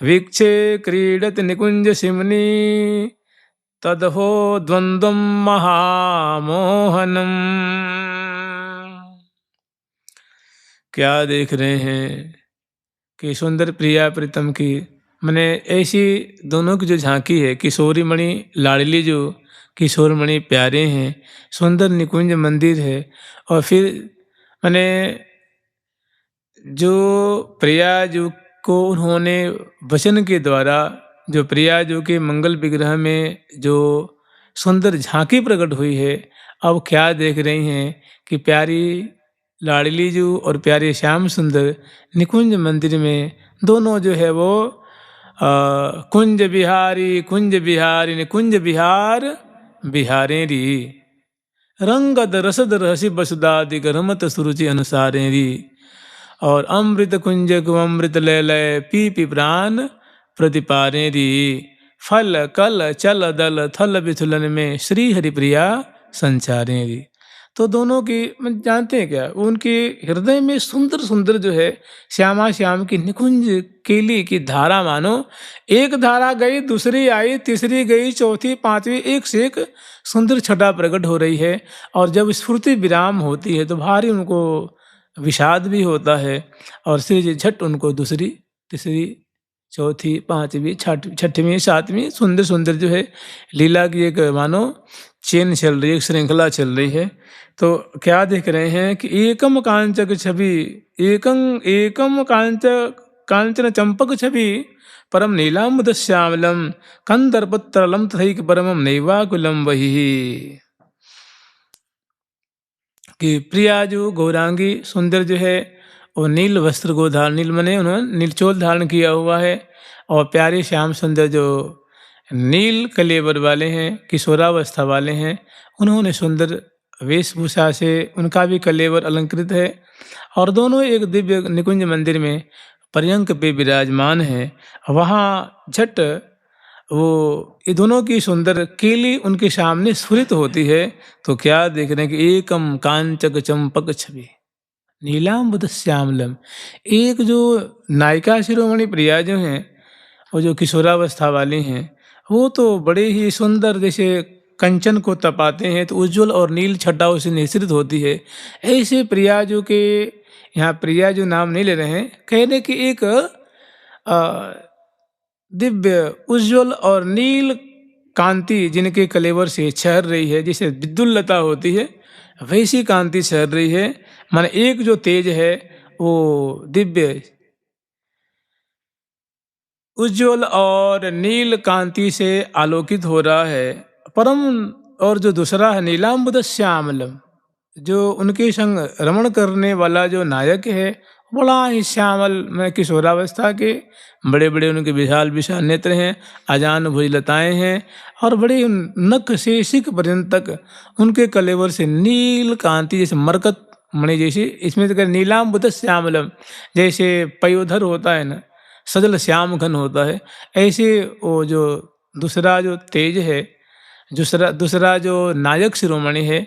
वीक्षे क्रीडति निकुंज सिमनी तदहो द्वंद्वं महामोहनम्। क्या देख रहे हैं कि सुंदर प्रिया प्रीतम की मैंने ऐसी दोनों की जो झांकी है, किशोरी मणि लाडली जो किशोर मणि प्यारे हैं, सुंदर निकुंज मंदिर है, और फिर मैंने जो प्रिया जो को उन्होंने वचन के द्वारा जो प्रिया जो के मंगल विग्रह में जो सुंदर झांकी प्रकट हुई है, अब क्या देख रही हैं कि प्यारी लाडली जो और प्यारे श्याम सुंदर निकुंज मंदिर में दोनों जो है वो कुंज बिहारी निकुंज बिहार बिहारे री, रंगद रसद रहसी बसुदादि रमत सुरुचि अनुसारे री, और अमृत कुंज को अमृत ले लय पी पी प्राण प्रतिपारे री, फल कल चल दल थल बिथुलन में श्री हरिप्रिया संचारे री। तो दोनों की जानते हैं क्या, उनके हृदय में सुंदर सुंदर जो है श्यामा श्याम की निकुंज केली की धारा मानो, एक धारा गई, दूसरी आई, तीसरी गई, चौथी, पांचवी, एक से एक सुंदर छटा प्रकट हो रही है। और जब स्फूर्ति विराम होती है तो भारी उनको विषाद भी होता है। और श्री जी झट उनको दूसरी, तीसरी, चौथी, पांचवी, छठवीं, सातवीं सुंदर सुंदर जो है लीला की एक मानो चेन चल रही है, श्रृंखला चल रही है। तो क्या देख रहे हैं कि एकम कांचक छवि, एकम एकम कांचन चंपक छवि, परम नीलाम्बुद श्यामलम कंदर्पत्रलम तथैक परमम नैवाकुलम वही। कि प्रिया जो गौरांगी सुंदर जो है वो नील वस्त्र को धारण, नील मने उन्होंने नीलचोल धारण किया हुआ है। और प्यारे श्याम सुंदर जो नील कलेवर वाले हैं, किशोरावस्था वाले हैं, उन्होंने सुंदर वेशभूषा से उनका भी कलेवर अलंकृत है। और दोनों एक दिव्य निकुंज मंदिर में पर्यंक पे विराजमान है। वहाँ झट वो ये दोनों की सुंदर केली उनके सामने स्फुरित होती है। तो क्या देख रहे हैं कि एकम कांचक चंपक छवि नीलाम्बुद श्यामलम, एक जो नायिका शिरोमणि प्रिया जो हैं, वो जो किशोरावस्था वाली हैं, वो तो बड़े ही सुंदर, जैसे कंचन को तपाते हैं तो उज्जवल और नील छटाओं से निश्रित होती है। ऐसे प्रिया जो के यहाँ प्रिया जो नाम नहीं ले रहे हैं, कहने की एक दिव्य उज्जवल और नील कांति जिनके कलेवर से छहर रही है, जैसे विद्युल्लता होती है वैसी कांति छहर रही है। माने एक जो तेज है वो दिव्य उज्जवल और नील कांति से आलोकित हो रहा है परम। और जो दूसरा है नीलाम्बुद श्यामलम, जो उनके संग रमण करने वाला जो नायक है, बड़ा ही श्यामल में किशोरावस्था के, बड़े बड़े उनके विशाल विशाल नेत्र हैं, अजान भुजलताएं हैं, और बड़े नख से सिक पर्यंत तक उनके कलेवर से नील कांति जैसे मरकत मणि जैसी, इसमें तो नीलाम्बुद श्यामलम, जैसे पयोधर होता है ना, सजल श्याम घन होता है, ऐसे वो जो दूसरा जो तेज है, दूसरा जो नायक शिरोमणि है,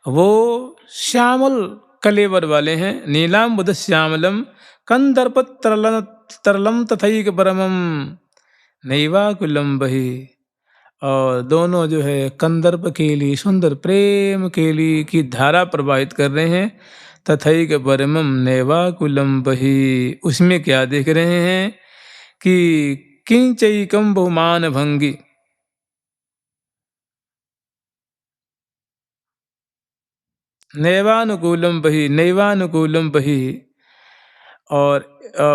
वो श्यामल कलेवर वाले हैं। नीलाम्बुद श्यामलम कंदर्प तरलम तथैक परमम नैवाकुलम बही। और दोनों जो है कंदर्प केली, सुंदर प्रेम केली की धारा प्रवाहित कर रहे हैं। तथैक परमम नैवाकुलम बही, उसमें क्या देख रहे हैं कि किंचैकम बहुमान भंगी, नैवानुकूलम बही, नैवानुकूलम बही। और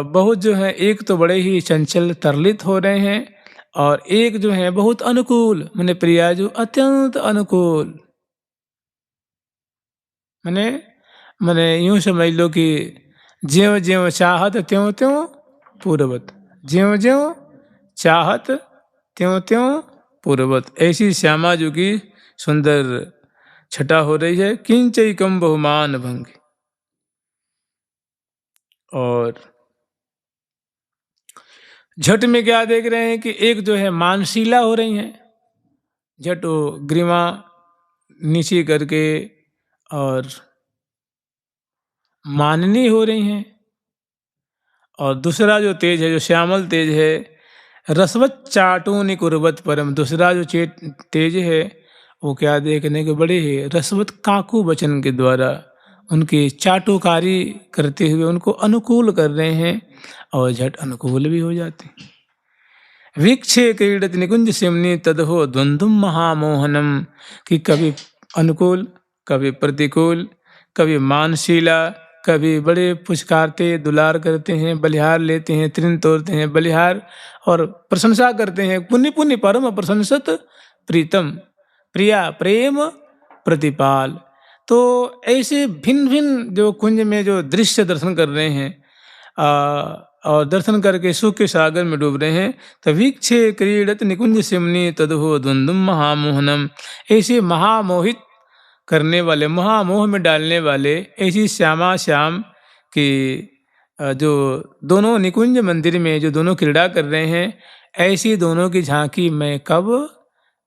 बहुत जो है, एक तो बड़े ही चंचल तरलित हो रहे हैं, और एक जो है बहुत अनुकूल, मैंने प्रिया जो अत्यंत अनुकूल, मैंने मैंने यूं समझ लो कि ज्यों ज्यों चाहत त्यों त्यों पूर्ववत, ज्यों ज्यों चाहत त्यों त्यों पूर्ववत, ऐसी श्यामा जो की सुंदर छटा हो रही है। किंचैकम बहुमान भंगी। और झट में क्या देख रहे हैं कि एक जो है मानशीला हो रही हैं, झट वो ग्रीवा नीचे करके और माननी हो रही हैं। और दूसरा जो तेज है, जो श्यामल तेज है, रसवत चाटूनि कुर्वत परम, दूसरा जो तेज है वो क्या देखने के बड़े ही रसवत काकू वचन के द्वारा उनकी चाटुकारी करते हुए उनको अनुकूल कर रहे हैं, और झट अनुकूल भी हो जाते हैं। वीक्षे क्रीडत निकुंज सिमनी तदहो द्वंद्वम महामोहनम, कि कभी अनुकूल, कभी प्रतिकूल, कभी मानशीला, कभी बड़े पुचकारते दुलार करते हैं, बलिहार लेते हैं, तृण तोड़ते हैं बलिहार, और प्रशंसा करते हैं, पुण्य पुण्य परम प्रशंसत प्रीतम, प्रिया प्रेम प्रतिपाल। तो ऐसे भिन्न भिन्न जो कुंज में जो दृश्य दर्शन कर रहे हैं, और दर्शन करके सुख के सागर में डूब रहे हैं। तो वीक्षे क्रीडत निकुंज सिमनी तदहो द्वंद्वम महामोहनम, ऐसे महामोहित करने वाले, महामोह में डालने वाले ऐसी श्यामा श्याम की जो दोनों निकुंज मंदिर में जो दोनों क्रीड़ा कर रहे हैं, ऐसी दोनों की झांकी मैं कब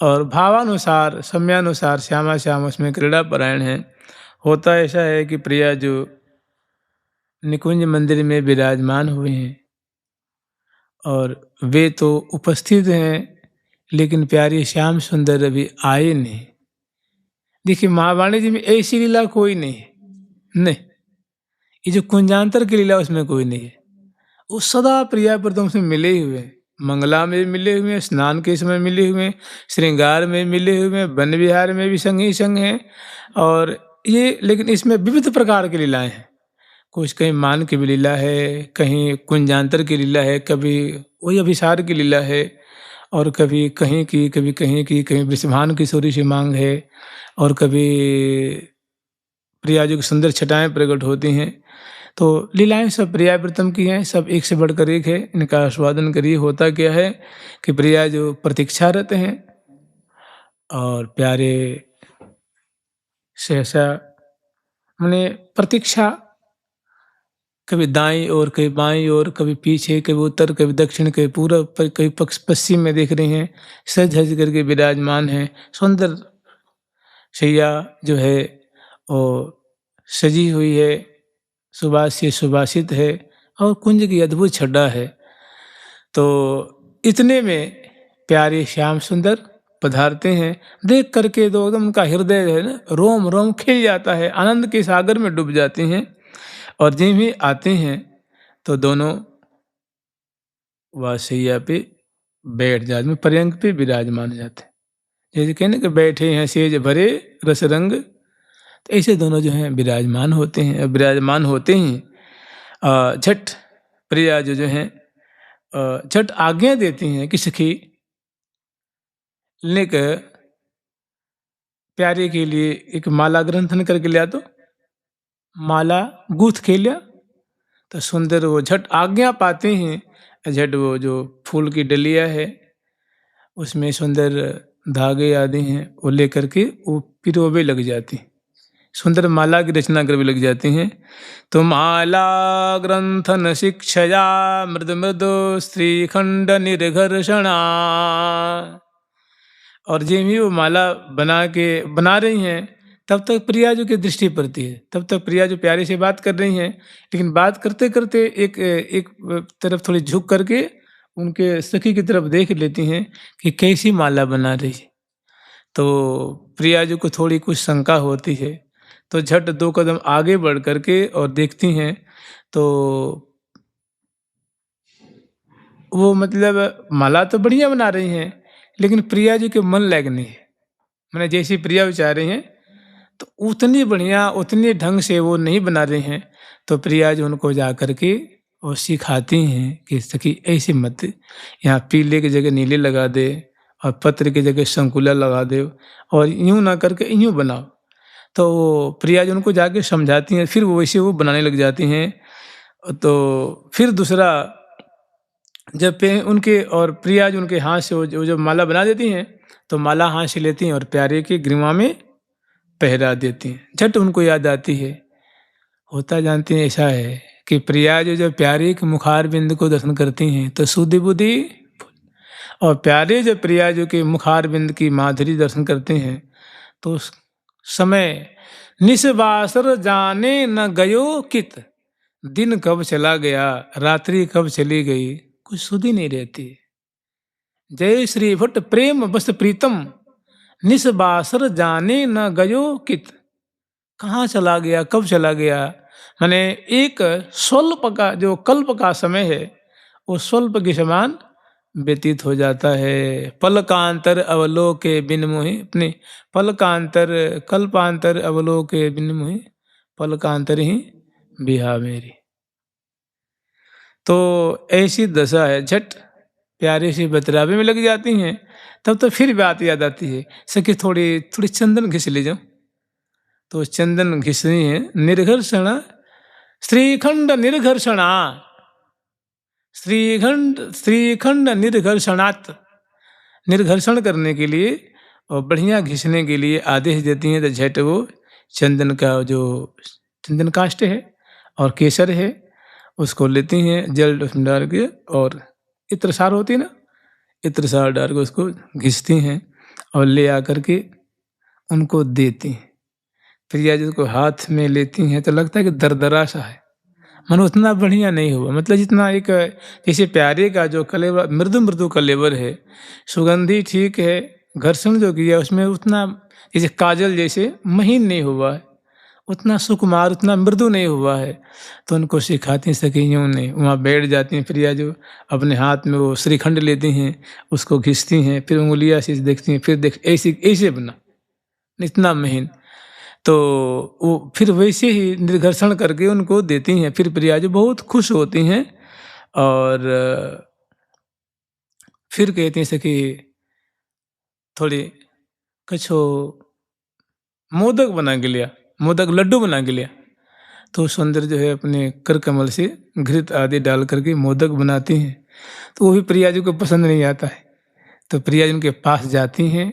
और भावानुसार समयानुसार श्यामा श्याम उसमें क्रीड़ा परायण है। होता ऐसा है कि प्रिया जो निकुंज मंदिर में विराजमान हुए हैं और वे तो उपस्थित हैं, लेकिन प्यारे श्याम सुंदर अभी आए नहीं। देखिए महावाणी जी में ऐसी लीला कोई नहीं है, नहीं, ये जो कुंजांतर की लीला उसमें कोई नहीं है। वो सदा प्रिया प्रीतम से मिले ही हुए हैं, मंगला में मिले हुए हैं, स्नान के समय मिले हुए हैं, श्रृंगार में मिले हुए हैं, वन विहार में भी संग ही संग हैं। और ये लेकिन इसमें विविध प्रकार की लीलाएं हैं। कुछ कहीं मान की भी लीला है, कहीं कुंजांतर की लीला है, कभी वही अभिसार की लीला है, और कभी कहीं की, कभी कहीं की, कहीं वृषभान किशोरी से मांग है, और कभी प्रियाजू की सुंदर छटाएं प्रकट होती हैं। तो लीलाएं सब प्रिया प्रीतम की हैं, सब एक से बढ़कर एक है। इनका आस्वादन करिए। होता क्या है कि प्रिया जो प्रतीक्षारत हैं और प्यारे सहसा मैंने प्रतीक्षा, कभी दाईं ओर, कभी बाईं ओर, कभी पीछे, कभी उत्तर, कभी दक्षिण, कभी पूर्व, कभी पश्चिम में देख रही हैं, सज धज करके विराजमान हैं। सुंदर शैया जो है वो सजी हुई है, सुबास से सुबासित है, और कुंज की अद्भुत छटा है। तो इतने में प्यारे श्याम सुंदर पधारते हैं। देख करके तो एकदम उनका हृदय है ना, रोम रोम खिल जाता है, आनंद के सागर में डूब जाते हैं। और जब भी आते हैं तो दोनों वासैया पे बैठ जाते में, पर्यंक पे विराजमान जाते हैं। जैसे कहने कि बैठे हैं सेज भरे रस रंग, तो ऐसे दोनों जो हैं विराजमान होते हैं। विराजमान होते ही झट प्रिया जो हैं झट आज्ञा देती हैं कि सखी लेकर प्यारे के लिए एक माला ग्रंथन करके लिया, तो माला गूथ के लिया। तो सुंदर वो झट आज्ञा पाते हैं, झट वो जो फूल की डलिया है उसमें सुंदर धागे आदि हैं वो लेकर के वो पिरोवे लग जाती हैं, सुंदर माला की रचना कर भी लग जाती हैं। तो माला ग्रंथन शिक्षया मृद मृदु श्रीखंड निर्घर्षणा। और जब भी वो माला बना रही हैं तब तक प्रिया जो की दृष्टि पड़ती है, तब तक प्रिया जो प्यारे से बात कर रही हैं, लेकिन बात करते करते एक तरफ थोड़ी झुक करके उनके सखी की तरफ देख लेती हैं कि कैसी माला बना रही है। तो प्रिया जी को थोड़ी कुछ शंका होती है, तो झट 2 कदम आगे बढ़ करके और देखती हैं तो वो मतलब माला तो बढ़िया बना रही हैं, लेकिन प्रिया जी के मन लायक नहीं है। मैंने जैसी प्रिया विचार रही हैं तो उतनी बढ़िया उतने ढंग से वो नहीं बना रहे हैं। तो प्रिया जी उनको जा करके और सिखाती हैं कि सखी ऐसे मत, यहाँ पीले की जगह नीले लगा दे और पत्र की जगह संकुला लगा दे, और यूँ ना करके यूँ बनाओ। तो प्रिया जी उनको जाके समझाती हैं, फिर वो वैसे वो बनाने लग जाती हैं। तो फिर दूसरा जब उनके और प्रिया जी उनके हाथ से वो जब माला बना देती हैं तो माला हाथ से लेती हैं और प्यारे के ग्रीवा में पहरा देती हैं। झट उनको याद आती है। होता जानती हैं ऐसा है कि प्रिया जो जब प्यारे के मुखार बिंद को दर्शन करती हैं तो सुधि बुद्धि, और प्यारे जब प्रिया जो के मुखार बिंद की माधुरी दर्शन करते हैं तो उस समय निस्वासर जाने न गयो कित, दिन कब चला गया रात्रि कब चली गई कुछ सुधि नहीं रहती। जय श्री भट्ट प्रेम बस प्रीतम निस्वासर जाने न गयो कित, कहाँ चला गया कब चला गया। माने एक स्वल्प का जो कल्प का समय है वो स्वल्प के समान व्यतीत हो जाता है। पलकांतर अवलोके बिन मोहि, अपने पलकांतर कल्पांतर अवलोके बिन मोहि, पलकांतर ही बिहा मेरी। तो ऐसी दशा है। झट प्यारे से बतरावे में लग जाती हैं। तब तो फिर बात याद आती है, सखी थोड़ी चंदन घिस ले जाओ। तो चंदन घिसनी है। निर्घर्षण श्रीखंड निर्घर्षणा, श्रीखंड निर्घर्षणात्, निर्घर्षण करने के लिए और बढ़िया घिसने के लिए आदेश देती हैं। तो झट वो चंदन का जो चंदन काष्ठ है और केसर है उसको लेती हैं, जल उसमें डाल के, और इत्र सार होती है ना, इत्र सार डाल के उसको घिसती हैं और ले आकर के उनको देती हैं। प्रिया जी को हाथ में लेती हैं तो लगता है कि दरदरा सा है, मानो उतना बढ़िया नहीं हुआ, मतलब जितना एक जैसे प्यारे का जो कलेवर मृदु मृदु कलेवर है, सुगंधी ठीक है, घर्षण जो किया उसमें उतना जैसे काजल जैसे महीन नहीं हुआ है, उतना सुकुमार उतना मृदु नहीं हुआ है। तो उनको सिखाती सखियों ने, वहाँ बैठ जाती हैं प्रिया जो, अपने हाथ में वो श्रीखंड लेती हैं, उसको घिसती हैं, फिर उंगलियाँ से देखती हैं, फिर देख ऐसे ऐसे बना इतना महीन, तो वो फिर वैसे ही निर्घर्षण करके उनको देती हैं। फिर प्रिया जी बहुत खुश होती हैं और फिर कहती हैं सखी थोड़ी कुछ मोदक बना के लिया, मोदक लड्डू बना के लिया। तो सुंदर जो है अपने कर कमल से घृत आदि डाल करके मोदक बनाती हैं, तो वो भी प्रिया जी को पसंद नहीं आता है। तो प्रिया जी उनके पास जाती हैं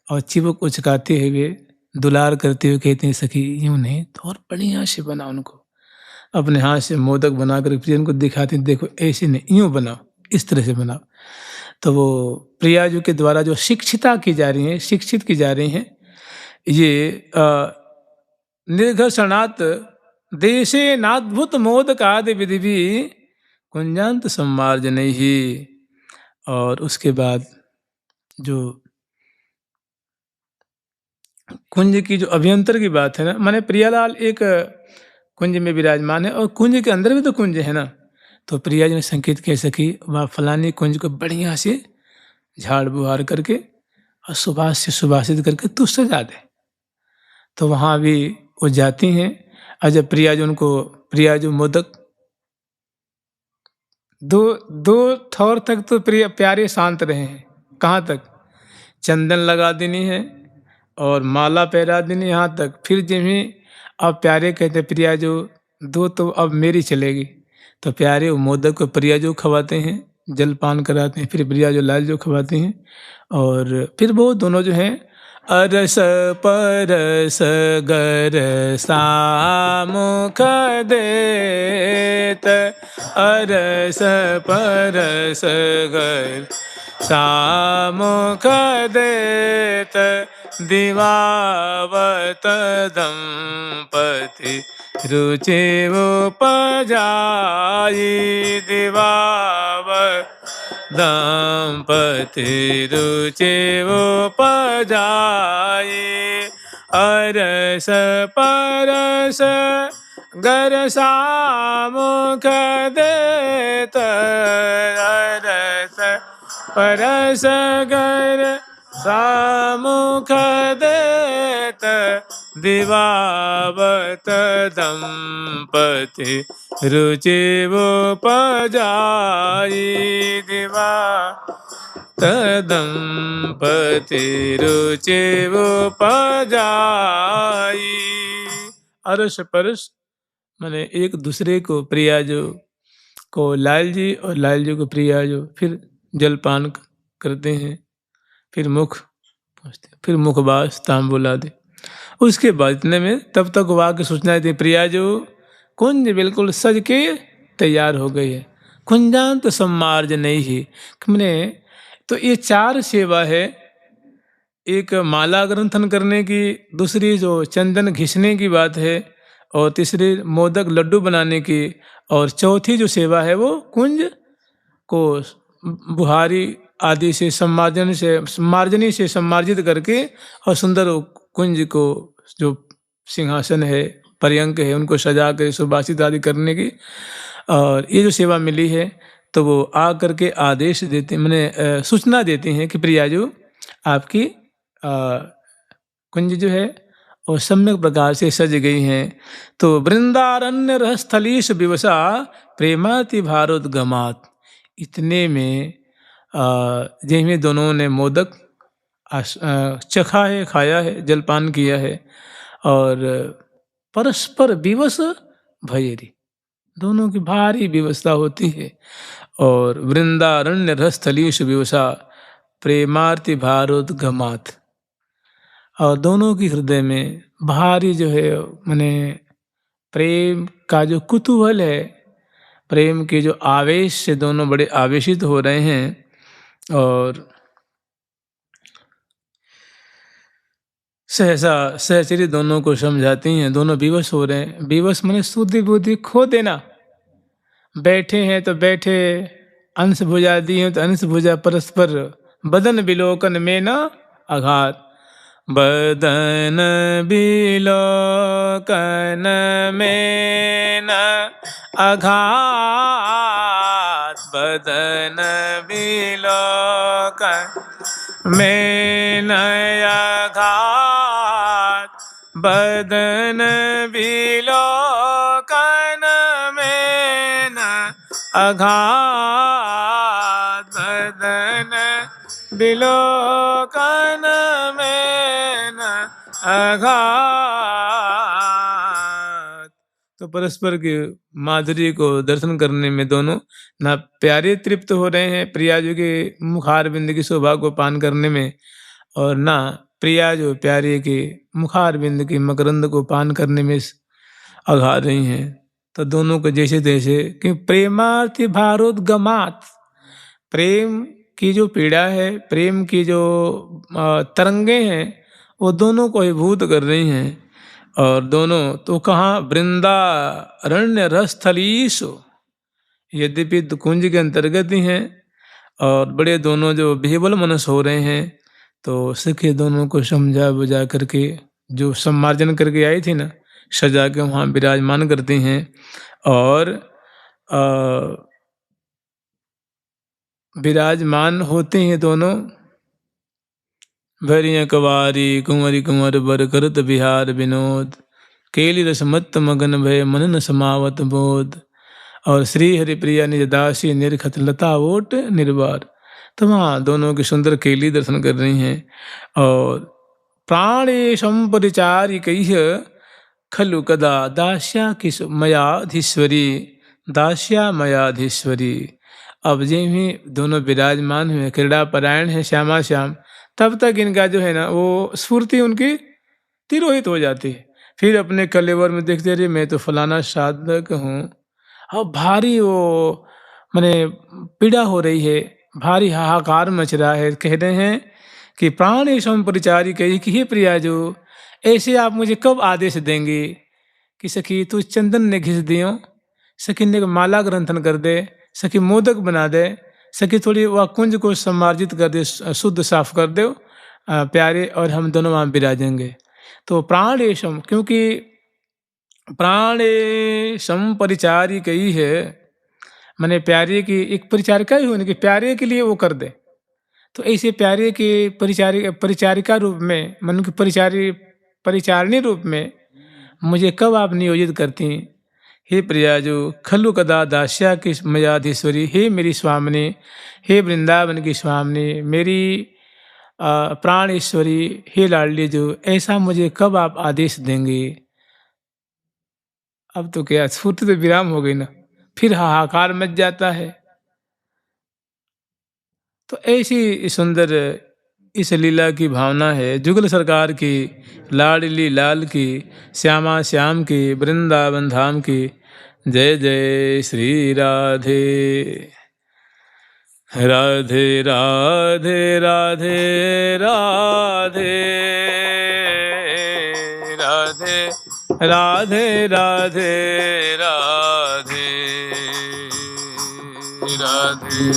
और चिबुक उचकाते हुए दुलार करते हुए कहते हैं सखी यूँ नहीं तो और बढ़िया से बना, उनको अपने हाथ से मोदक बना कर प्रिया उनको दिखाते हैं, देखो ऐसे नहीं यूँ बनाओ, इस तरह से बनाओ। तो वो प्रिया जी के द्वारा जो शिक्षिता की जा रही हैं, शिक्षित की जा रही हैं, ये निर्घर्षणात् देशे नाद्भुत मोदकादि विधि भी कुंजांत सम्मार्जन ही। और उसके बाद जो कुंज की जो अभ्यंतर की बात है ना, माने प्रियालाल एक कुंज में विराजमान है और कुंज के अंदर भी तो कुंज है ना, तो प्रिया जी ने संकेत कह सकी वह फलानी कुंज को बढ़िया से झाड़ बुहार करके और सुभाष से सुभाषित करके तू सजा दे। तो वहाँ भी वो जाती हैं और जब प्रिया जी उनको, प्रिया जी मोदक दो थौर तक तो प्रिय प्यारे शांत रहे हैं, कहाँ तक, चंदन लगा देनी है और माला पहरा देनी यहाँ तक। फिर जब ही अब प्यारे कहते प्रिया जो दो तो अब मेरी चलेगी, तो प्यारे वो मोदक को प्रिया जो खवाते हैं, जलपान कराते हैं, फिर प्रिया जो लाल जो खवाते हैं। और फिर वो दोनों जो हैं अरस परस गर सामुख देत, अरस परस गर सामुख देत, दिवावत दंपति रुचि उपजाई, दिवावत दंपति रुचि उपजाई, अरस परस गर सामुख देत, अरस परस गर सामुख देत, दिवावत दंपति रुचि उपजाई, दिवावत दंपति रुचि उपजाई। अरस परस माने एक दूसरे को, प्रिया जो को लाल जी और लाल जी को प्रिया जो, फिर जलपान करते हैं, फिर मुख पहुँचते, फिर मुखबास तांबूल आदि। उसके बाद इतने में तब तक वहाँ की सूचना थी प्रिया जो कुंज बिल्कुल सज के तैयार हो गई है, कुंजांत सम्मार्जन नहीं ही। मैंने तो ये चार सेवा है, एक माला ग्रंथन करने की, दूसरी जो चंदन घिसने की बात है, और तीसरी मोदक लड्डू बनाने की, और चौथी जो सेवा है वो कुंज को बुहारी आदि से सम्मार्जनी से सम्मार्जित करके और सुंदर कुंज को जो सिंहासन है, पर्यंक है, उनको सजा कर सुभाषित आदि करने की। और ये जो सेवा मिली है तो वो आ करके आदेश देते, मैंने सूचना देती हैं कि प्रियाजू आपकी कुंज जो है वो सम्यक प्रकार से सज गई हैं। तो वृंदारण्य रहस्थलीश विवसा प्रेमाति भारोद्गमात, इतने में जिनमें दोनों ने मोदक चखा है, खाया है, जलपान किया है, और परस्पर विवश भयेरी, दोनों की भारी विवशता होती है। और वृंदारण्य रहस्थलीश विवसा प्रेमार्ति भारोद्गमात, और दोनों की हृदय में भारी जो है माने प्रेम का जो कुतूहल है, प्रेम के जो आवेश से दोनों बड़े आवेशित हो रहे हैं। और सहसा सहचरी दोनों को समझाती हैं। दोनों विवश हो रहे हैं। विवश माने शुद्धि बुद्धि खो देना। बैठे हैं तो बैठे, अंश भुजा दी हैं तो अंश भुजा परस्पर, बदन विलोकन में न आघात। बदन विलोकन में न आघात, बदन विलोकन में न आघात, बदन विलोकन में न आघात, बदन विलोकन में न आघात। तो परस्पर के माधुर्य को दर्शन करने में दोनों ना प्यारे तृप्त हो रहे हैं, प्रिया जी के मुखारविंद की शोभा को पान करने में, और ना प्रिया जो प्यारे के मुखारविंद की मकरंद को पान करने में अघा रही हैं। तो दोनों को जैसे तैसे कि प्रेमार्थी भारोद्गमात, प्रेम की जो पीड़ा है, प्रेम की जो तरंगे हैं, वो दोनों को अभिभूत कर रही हैं। और दोनों तो कहाँ, वृंदारण्य रसस्थलीसु, यद्यपि कुंज के अंतर्गत ही हैं, और बड़े दोनों जो बेबल मनस हो रहे हैं। तो सखी दोनों को समझा बुझा करके, जो सम्मार्जन करके आई थी ना, सजा के वहाँ विराजमान करते हैं। और विराजमान होते हैं दोनों। भरिया कवारी कुंवरी कुंवर बर करत बिहार विनोद, केली रस मत्त मगन भय मन न समावत बोध। और श्री हरिप्रिया निज दासी निरखत लता ओट निर्वार। तो वहाँ दोनों की सुंदर केली दर्शन कर रही हैं। और प्राणेशम परिचारिकैः खलु कदा दास्या किस मयाधीश्वरी, दास्या मयाधीश्वरी। अब जे भी दोनों विराजमान हुए, क्रीड़ा परायण है श्यामा श्याम, तब तक इनका जो है ना वो स्फूर्ति उनकी तिरोहित हो जाती है। फिर अपने कलेवर में देखते रहे, मैं तो फलाना साधक हूँ। अब भारी वो माने पीड़ा हो रही है, भारी हाहाकार मच रहा है। कह रहे हैं कि प्राणेशम परिचारी कही कि हे प्रिया जो, ऐसे आप मुझे कब आदेश देंगे कि सखी तू चंदन ने घिस दियो, सखी ने माला ग्रंथन कर दे, सखी मोदक बना दे, सखी थोड़ी वह कुंज को सम्मार्जित कर दे, शुद्ध साफ कर दे प्यारे, और हम दोनों वहाँ विराजेंगे। तो प्राणेशम, क्योंकि प्राणेशम परिचारिक ही है, मैंने प्यारे की एक परिचारिका ही होने की, प्यारे के लिए वो कर दे। तो ऐसे प्यारे के परिचारिका रूप में, मन की परिचारिणी रूप में मुझे कब आप नियोजित करती हैं? हे प्रिया जो, खलु कदा दास्या की मयाधीश्वरी, हे मेरी स्वामिनी, हे वृंदावन की स्वामिनी, मेरी प्राणेश्वरी, हे लाडली जो, ऐसा मुझे कब आप आदेश देंगे? अब तो क्या स्फूर्ति तो विराम हो गई ना, फिर हाहाकार मच जाता है। तो ऐसी सुंदर इस लीला की भावना है जुगल सरकार की, लाडली लाल की, श्यामा श्याम की, वृंदावन धाम की। जय जय श्री राधे राधे राधे राधे राधे राधे राधे राधे राधे राधे राधे।